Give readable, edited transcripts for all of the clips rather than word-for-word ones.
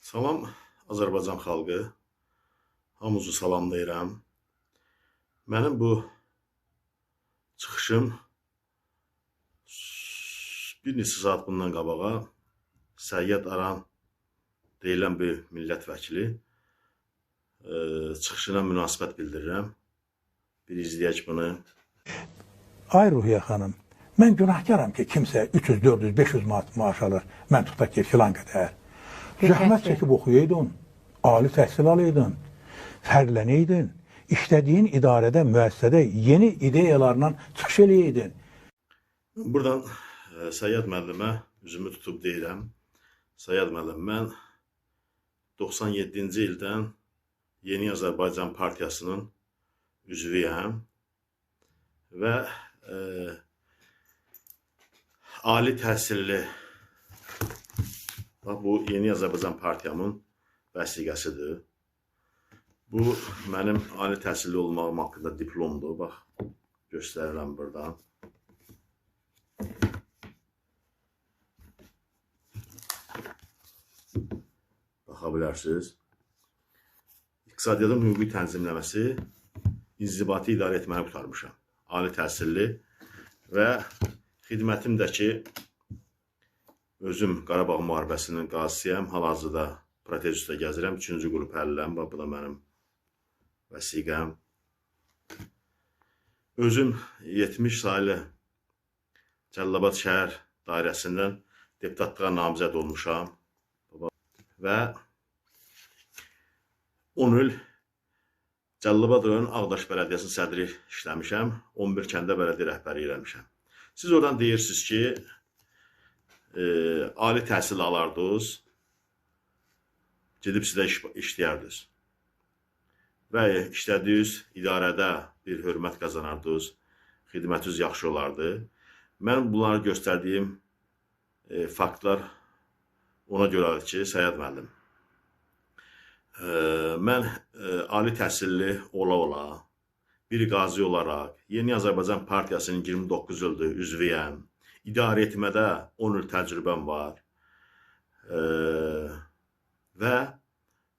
Salam Azərbaycan xalqı, hamınızı salamlayıram. Mənim bu çıxışım bir neçə saat bundan qabağa Səyyad Aran deyilən bir millət vəkili çıxışına münasibət bildirirəm. Bir izləyək bunu. Ay Ruhiyyə xanım, mən günahkaram ki, kimsə 300, 400, 500 manat maaş alır, mən tutaq ki, filan qədər. Zəhmət çəkib oxuyaydın, ali təhsil alaydın, fərqlənəydin, işlədiyin idarədə, müəssisədə yeni ideyalarla çıxış eləydin. Buradan Səyyad müəllimə üzümü tutub deyirəm. Səyyad müəllim, mən 97-ci ildən Yeni Azərbaycan Partiyasının üzvüyəm və ali təhsilli, bu Yeni Azərbaycan Partiyamın vəsiqəsidir. Bu mənim ali təhsilli olmağım haqqında diplomdur. Bax, göstərirəm buradan. Baxa bilərsiniz. İqtisadiyyatın hüquqi tənzimləməsi, inzibati idarə etməni qurtarmışam. Ali təhsilli və xidmətimdəki özüm Qarabağ müharibəsinin qazisiyəm. Hal-hazırda protez üstə gəzirəm. 3-cü qrup həlləm. Bu da mənim vəsiqəm. Özüm 70 saylı Cəlilabad şəhər dairəsindən deputatlığa namizəd olmuşam. Və 10 il Cəlilabad rayon Ağdaş Bələdiyyəsinin sədri işləmişəm. 11 kəndə bələdiyyə rəhbəri eləmişəm. Siz oradan deyirsiniz ki, ali təhsil alardınız, gedib sizə işləyərdiniz. Və işlədiyiniz idarədə bir hörmət qazanardınız, xidmətiniz yaxşı olardı. Mən bunları göstərdiyim faktlar ona görədir ki, Səyyad müəllim, mən ali təhsilli ola-ola, bir qazi olaraq Yeni Azərbaycan Partiyasının 29 ildir üzvüyəm. İdarə etmədə 10 il təcrübəm var. Və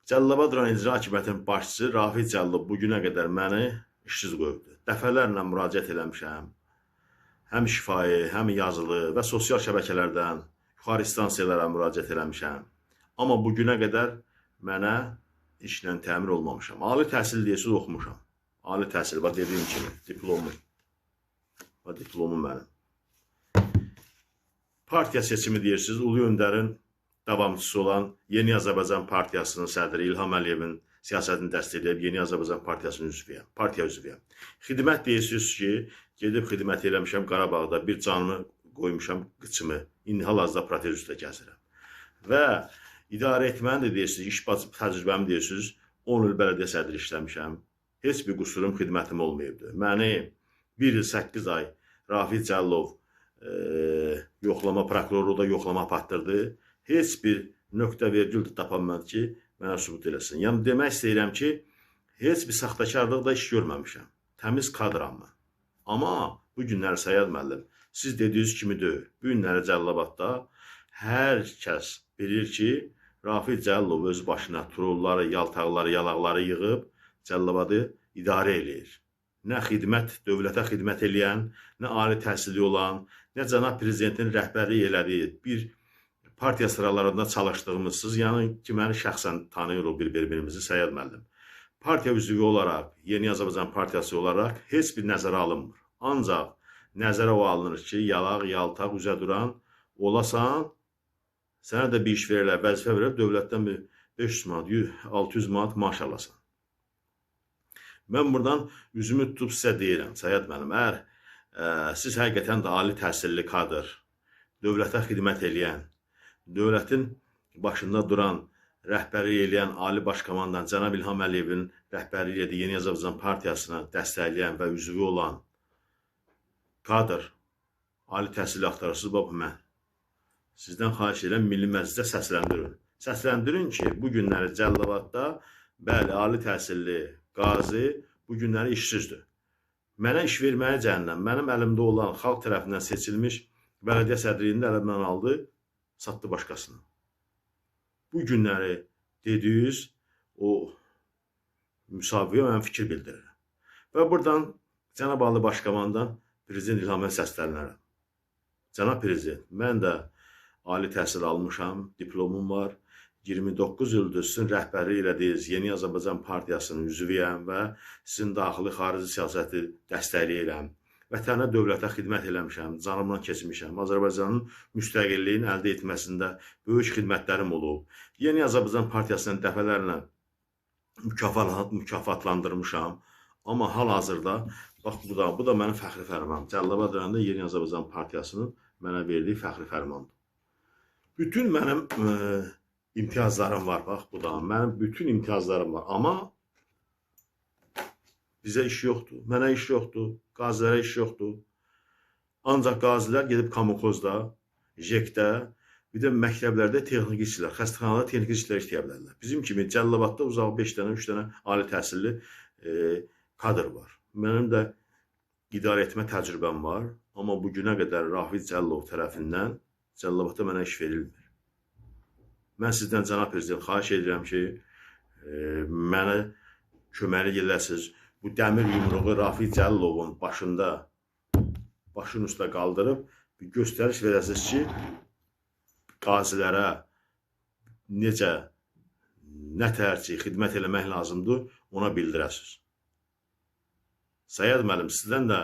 Cəlilabad rayon İcra Hakimiyyətinin başçısı Rafiq Cəllov bugünə qədər məni işsiz qoyubdur. Dəfələrlə müraciət eləmişəm. Həm şifahi, həm yazılı və sosial şəbəkələrdən yuxarı instansiyalara müraciət eləmişəm. Amma bugünə qədər mənə işlə təmin olmamışam. Ali təhsil deyirsiniz, oxumuşam. Ali təhsil, bax dediyim kimi, diplomum. Bax, diplomum mənim. Partiya seçimi deyirsiniz, Ulu Öndərin davamçısı olan Yeni Azərbaycan Partiyasının sədri İlham Əliyevin siyasətini dəstəkləyib Yeni Azərbaycan Partiyasının üzvüyəm, partiya üzvüyəm. Xidmət deyirsiniz ki, gedib xidmət eləmişəm Qarabağda, bir canımı qoymuşam qıçımı, indi hal-hazırda protez üstə gəzirəm. Və idarə etməni də deyirsiniz, iş təcrübəmi deyirsiniz, 10 il bələdiyyə sədri işləmişəm, heç bir qusurum, xidmətim olmayıbdır. Məni 1 il 8 ay Rafiq Cəllov yoxlama, prokurorluqda yoxlama patdırdı. Heç bir nöqtə vergül də tapanmadı ki, mənə sübut eləsin. Yəni, demək istəyirəm ki, heç bir saxtakarlıqda iş görməmişəm. Təmiz kadram mən. Amma bu günləri Səyyad müəllim, siz dediyiniz kimi deyil. Bu günləri Cəlilabadda hər kəs bilir ki, Rafiq Cəllov öz başına trolları, yaltaqları, yalaqları yığıb Cəlilabadı idarə eləyir. Nə xidmət, dövlətə xidmət eləyən, nə ali təhsili olan, nə cənab prezidentin rəhbərliyi elədiyi bir partiya sıralarında çalışdığımızsınız. Yəni ki, məni şəxsən tanıyırıq bir-birimizi Səyyad müəllim. Partiya üzvü olaraq, Yeni Azərbaycan Partiyası olaraq heç bir nəzərə alınmır. Ancaq nəzərə o alınır ki, yalaq, yaltaq, üzə duran olasan, sənə də bir iş verirlər, vəzifə verirlər, dövlətdən 500 manat, 600 manat maaş alasan. Mən buradan üzümü tutub sizə deyirəm, Səyyad müəllim, əgər siz həqiqətən də ali təhsilli kadr, dövlətə xidmət eləyən, dövlətin başında duran, rəhbərlik eləyən Ali Baş Komandan cənab İlham Əliyevin rəhbərliyi edən Yeni Azərbaycan Partiyasına dəstəkləyən və üzvü olan kadr, ali təhsilli axtarırsınız, bax mən. Sizdən xahiş edirəm, Milli Məclisdə səsləndirin. Səsləndirin ki, bu günləri Cəlilabadda, bəli, ali təhsilli qazi bu günləri işsizdir. Mənə iş verməyə cəhənnəm, mənim əlimdə olan xalq tərəfindən seçilmiş bələdiyyə sədrliyini də əlimdən aldı, satdı başqasına. Bu günləri dediyiniz o müsabiqəyə mən fikir bildirirəm. Və buradan Cənab Ali Başkomandan Prezident İlham Əliyev səslənirəm. Cənab Prezident, mən də ali təhsil almışam, diplomum var. 29 ildir sizin rəhbərlik elədiyiniz Yeni Azərbaycan Partiyasının üzvüyəm və sizin daxili xarici siyasəti dəstəkləyirəm. Vətənə, dövlətə xidmət eləmişəm, canımdan keçmişəm. Azərbaycanın müstəqilliyini əldə etməsində böyük xidmətlərim olub. Yeni Azərbaycan Partiyasının dəfələrlə mükafatlandırmışam. Amma hal-hazırda, bax bu da mənim fəxri fərmanım. Cəlilabad rayonunda Yeni Azərbaycan Partiyasının mənə verdiyi fəxri fərmandır. Bütün mənim imtiyazlarım var, bax bu da. Mənim bütün imtiyazlarım var. Amma bizə iş yoxdur, mənə iş yoxdur, qazilərə iş yoxdur. Ancaq qazilər gedib Kamukozda, JEK-də, bir də məktəblərdə texniki işçilər, xəstəxanada texniki işçilər işləyə bilərlər. Bizim kimi Cəlilabadda uzağı 5 dənə, 3 dənə ali təhsilli kadr var. Mənim də idarə etmə təcrübəm var. Amma bu günə qədər Rafiq Cəlilov tərəfindən Cəlilabadda mənə iş verilmir. Mən sizdən, Cənab Prezident, xahiş edirəm ki, mənə köməli gələsiniz. Bu dəmir yumruğu Rafiq Cəlilovun başının üstə qaldırıb bir göstəriş verəsiniz ki, qazilərə necə, nə tərcih, xidmət eləmək lazımdır, ona bildirəsiniz. Səyyad müəllim, sizdən də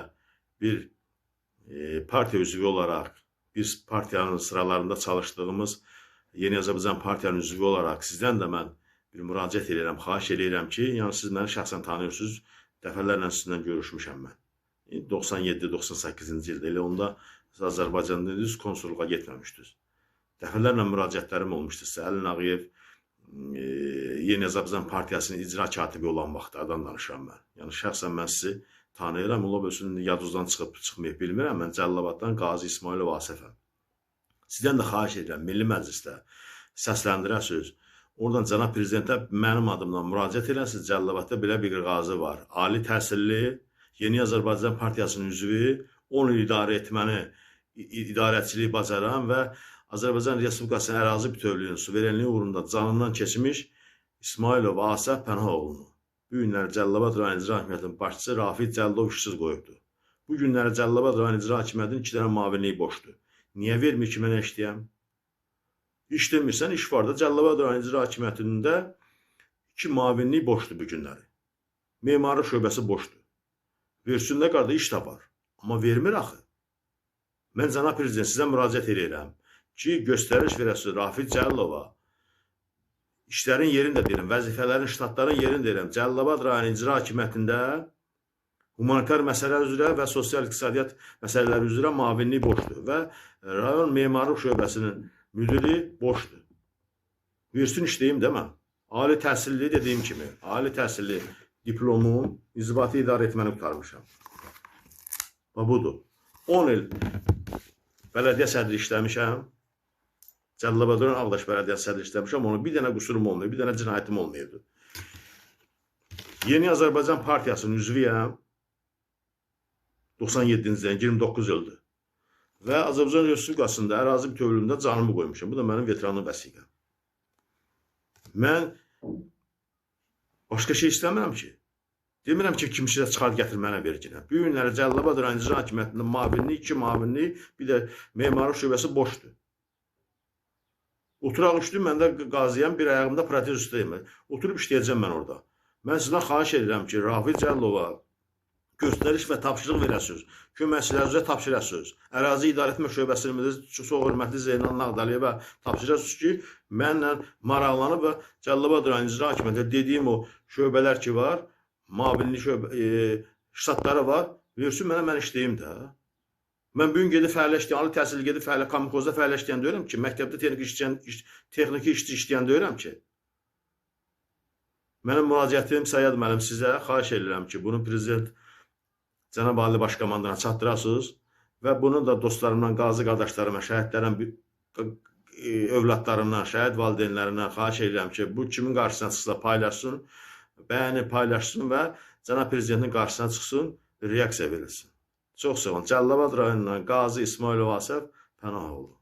bir partiya üzvü olaraq, biz partiyanın sıralarında çalışdığımız Yeni Azərbaycan Partiyanın üzvü olaraq sizdən də mən bir müraciət edirəm, xahiş edirəm ki, yəni siz məni şəxsən tanıyırsınız, dəfələrlə sizinlə görüşmüşəm mən. 97-98-ci ildə elə onda Azərbaycanda konsulluğa getməmişdiniz. Dəfələrlə müraciətlərim olmuşdur sizə. Əlin Ağayev Yeni Azərbaycan Partiyasının icra katibi olan vaxtlardan danışıram mən. Yəni şəxsən mən sizi tanıyıram, ola bilsin yadınızdan çıxmayıb bilmirəm. Mən Cəlilabaddan Qazi İsmailov Asəfəm. Sizdən də xahiş edirəm, Milli Məclisdə səsləndirəsiniz. Oradan Cənab Prezidentə mənim adımdan müraciət edəsiniz. Cəlilabadda belə bir qazi var. Ali təhsilli, Yeni Azərbaycan Partiyasının üzvü, 10 il idarə etməni, idarəçiliyi bacaran və Azərbaycan Respublikasının ərazi bütövlüyünün suverenliyi uğrunda canından keçmiş İsmailov Asəf Pənahoğlunu bu günləri Cəlilabad rayon icra hakimiyyətinin başçısı Rafiq Cəlilov işsiz qoyubdur. Bu günləri Cəlilabad rayon icra hakimiyyətinin 2 dənə müavinliyi boşdur. Niyə vermir ki, mənə işləyəm? İş demirsən, iş var da Cəlilabad rayon icra hakimiyyətində 2 müavinliyi boşdur bu günləri. Memari şöbəsi boşdur. Versinlər qarda iş tapar. Amma vermir axı. Mən Cənab Prezident sizə müraciət edirəm ki, göstəriş verəsiniz Rafiq Cəlilova. İşlərin yerində deyirəm, vəzifələrin, ştatların yerində deyirəm. Cəlilabad rayon icra hakimiyyətində humanitar məsələlər üzrə və sosial iqtisadiyyat məsələləri üzrə müavinlik boşdur və rayon memari şöbəsinin müdiri boşdur. Versin işləyim demə. Ali təhsilli dediyim kimi, ali təhsilli diplomum, inzibati idarə etməni qurtarmışam. Və budur. 10 il bələdiyyə sədri işləmişəm. Cəlilabad rayon Ağdaş bələdiyyə sədri işləmişəm. Onun bir dənə qüsurum olmayıb, bir dənə cinayətim olmayıbdır. Yeni Azərbaycan Partiyasının üzvüyəm. 97-ci ildən 29 ildir. Və Azərbaycan Respublikasında ərazi bütövlüyündə canımı qoymuşam. Bu da mənim veteranlıq vəsiqəm. Mən başqa şey istəmirəm ki. Demirəm ki, kimsə çıxar gətir mənə verginə. Bu günləri Cəlilabad rayon icra hakimiyyətində müavinlik, 2 müavinlik, bir də memari şöbəsi boşdur. Oturaq üstü, mən də qaziyəm, bir ayağımda protez üstəyim. Oturub işləyəcəm mən orada. Mən sizdən xahiş edirəm ki, Rafiq Cəlilova göstəriş və tapşırıq verəsiniz. Köməkçilərinizə tapşırəsiniz. Ərazi İdarə Etmə Şöbəsinin müdiri çox hörmətli Zeynal Nağdaliyevə tapşırəsiniz ki, mənlə maraqlanıb və Cəlilabad rayon icra hakimiyyətində dediyim o şöbələr ki var, müavinlik ştatları var, versin mənə, mən işləyim də. Mən bugün gedib fəaliyyəşləyən, ali təhsil gedib Kamukozda fəaliyyəşləyən deyirəm ki, məktəbdə texniki işçi işləyən deyirəm ki, mənim müraciətim Səyyad müəllim sizə xahiş edirəm ki, bunu Prezident Cənab Ali Başkomandana çatdırasınız və bunu da dostlarımdan, qazi qardaşlarıma, şəhidlərin övladlarından, şəhid valideynlərindən xahiş edirəm ki, bu kimin qarşısına çıxsa paylaşsın, bəyəni paylaşsın və Cənab Prezidentin qarşısına çıxsın, reaksiya verilsin. Çox sağ olun. Cəlilabad rayonundan Qazi İsmailov Asəf Pənahoğlu.